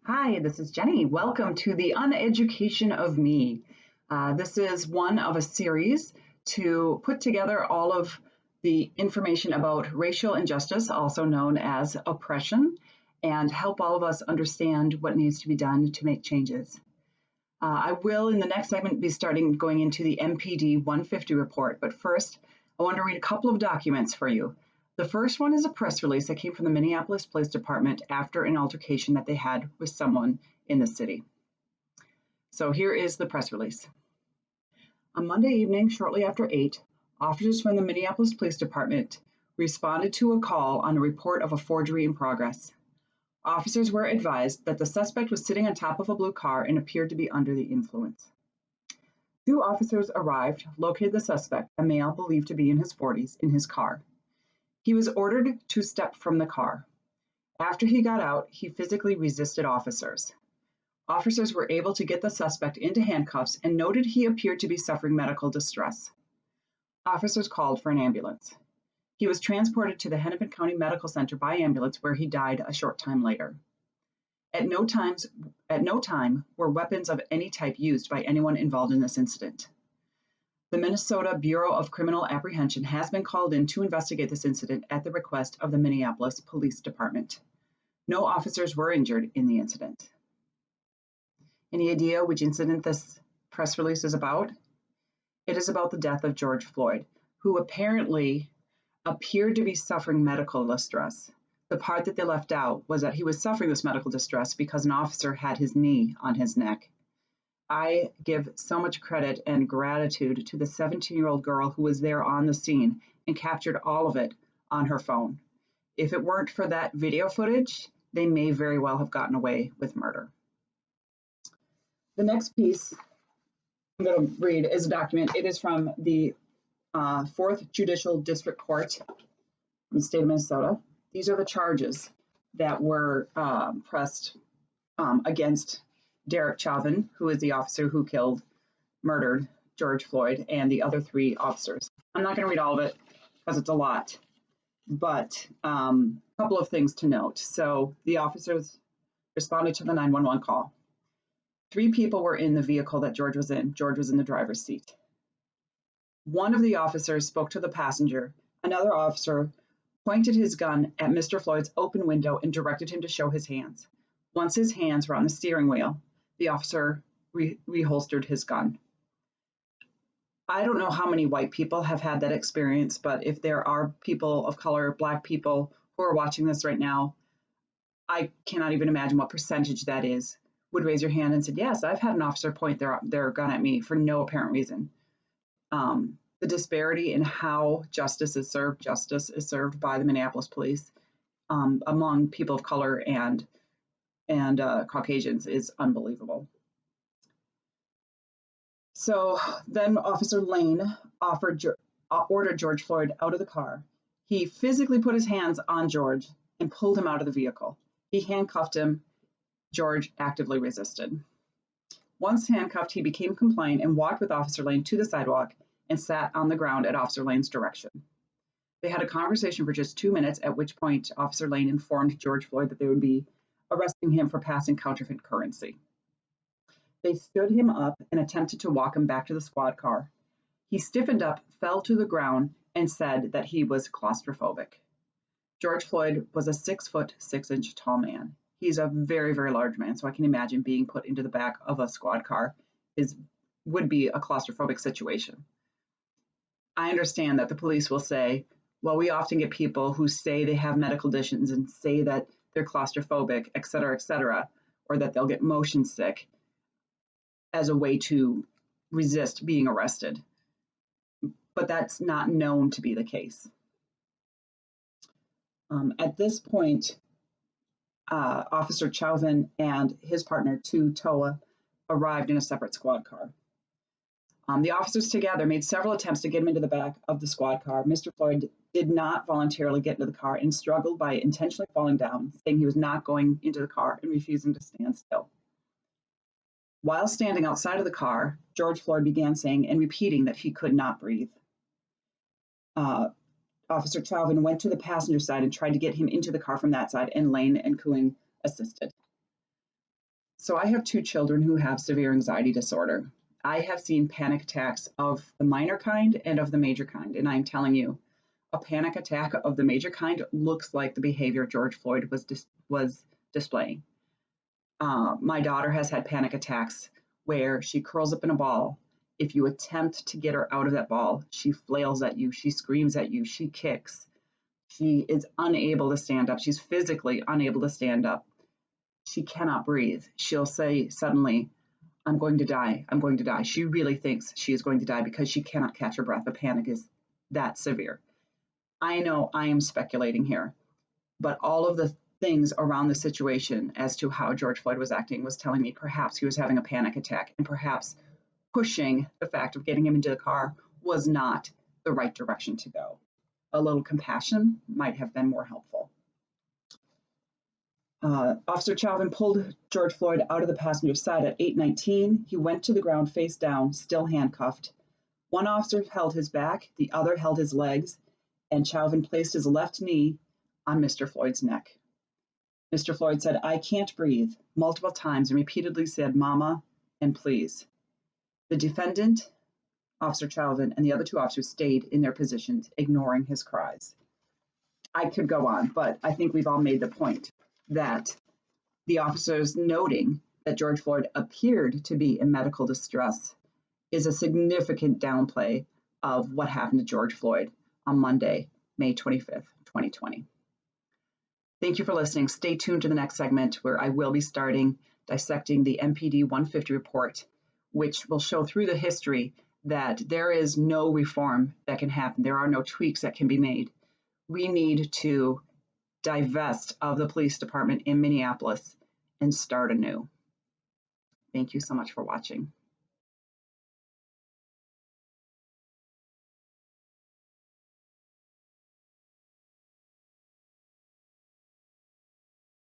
Hi, this is Jenny. Welcome to the Uneducation of Me. This is one of a series to put together all of the information about racial injustice, also known as oppression, and help all of us understand what needs to be done to make changes. I will, in the next segment, be starting going into the MPD 150 report, but first, I want to read a couple of documents for you. The first one is a press release that came from the Minneapolis Police Department after an altercation that they had with someone in the city. So here is the press release. On Monday evening, shortly after 8, officers from the Minneapolis Police Department responded to a call on a report of a forgery in progress. Officers were advised that the suspect was sitting on top of a blue car and appeared to be under the influence. Two officers arrived, located the suspect, a male believed to be in his 40s, in his car. He was ordered to step from the car. After he got out, he physically resisted officers. Officers were able to get the suspect into handcuffs and noted he appeared to be suffering medical distress. Officers called for an ambulance. He was transported to the Hennepin County Medical Center by ambulance, where he died a short time later. At no time were weapons of any type used by anyone involved in this incident. The Minnesota Bureau of Criminal Apprehension has been called in to investigate this incident at the request of the Minneapolis Police Department. No officers were injured in the incident. Any idea which incident this press release is about? It is about the death of George Floyd, who apparently appeared to be suffering medical distress. The part that they left out was that he was suffering this medical distress because an officer had his knee on his neck. I give so much credit and gratitude to the 17-year-old girl who was there on the scene and captured all of it on her phone. If it weren't for that video footage, they may very well have gotten away with murder. The next piece I'm going to read is a document. It is from the 4th Judicial District Court in the state of Minnesota. These are the charges that were pressed against Derek Chauvin, who is the officer who murdered George Floyd, and the other 3 officers. I'm not going to read all of it because it's a lot, but a couple of things to note. So the officers responded to the 911 call. 3 people were in the vehicle that George was in. George was in the driver's seat. One of the officers spoke to the passenger. Another officer pointed his gun at Mr. Floyd's open window and directed him to show his hands. Once his hands were on the steering wheel, the officer reholstered his gun. I don't know how many white people have had that experience, but if there are people of color, Black people, who are watching this right now, I cannot even imagine what percentage that is, would raise your hand and said, yes, I've had an officer point their gun at me for no apparent reason. The disparity in how justice is served by the Minneapolis police among people of color and Caucasians is unbelievable. So then Officer Lane ordered George Floyd out of the car. He physically put his hands on George and pulled him out of the vehicle. He handcuffed him. George actively resisted. Once handcuffed, he became compliant and walked with Officer Lane to the sidewalk and sat on the ground at Officer Lane's direction. They had a conversation for just 2 minutes, at which point Officer Lane informed George Floyd that they would be arresting him for passing counterfeit currency. They stood him up and attempted to walk him back to the squad car. He stiffened up, fell to the ground, and said that he was claustrophobic. George Floyd was a 6'6" tall man. He's a very, very large man, so I can imagine being put into the back of a squad car would be a claustrophobic situation. I understand that the police will say, well, we often get people who say they have medical conditions and say that they're claustrophobic, et cetera, or that they'll get motion sick as a way to resist being arrested. But that's not known to be the case. At this point, Officer Chauvin and his partner, Toa, arrived in a separate squad car. The officers together made several attempts to get him into the back of the squad car. Mr. Floyd did not voluntarily get into the car and struggled by intentionally falling down, saying he was not going into the car and refusing to stand still. While standing outside of the car, George Floyd began saying and repeating that he could not breathe. Officer Chauvin went to the passenger side and tried to get him into the car from that side, and Lane and Cooing assisted. So I have two children who have severe anxiety disorder. I have seen panic attacks of the minor kind and of the major kind. And I'm telling you, a panic attack of the major kind looks like the behavior George Floyd was displaying. My daughter has had panic attacks where she curls up in a ball. If you attempt to get her out of that ball, she flails at you, she screams at you, she kicks. She is unable to stand up. She's physically unable to stand up. She cannot breathe. She'll say suddenly, I'm going to die. I'm going to die. She really thinks she is going to die because she cannot catch her breath. The panic is that severe. I know I am speculating here, but all of the things around the situation as to how George Floyd was acting was telling me perhaps he was having a panic attack, and perhaps pushing the fact of getting him into the car was not the right direction to go. A little compassion might have been more helpful. Officer Chauvin pulled George Floyd out of the passenger side at 8:19. He went to the ground face down, still handcuffed. One officer held his back, the other held his legs, and Chauvin placed his left knee on Mr. Floyd's neck. Mr. Floyd said, I can't breathe, multiple times, and repeatedly said, Mama, and please. The defendant, Officer Chauvin, and the other two officers stayed in their positions, ignoring his cries. I could go on, but I think we've all made the point that the officers noting that George Floyd appeared to be in medical distress is a significant downplay of what happened to George Floyd on Monday, May 25th, 2020. Thank you for listening. Stay tuned to the next segment where I will be dissecting the MPD 150 report, which will show through the history that there is no reform that can happen. There are no tweaks that can be made. We need to divest of the police department in Minneapolis and start anew. Thank you so much for watching.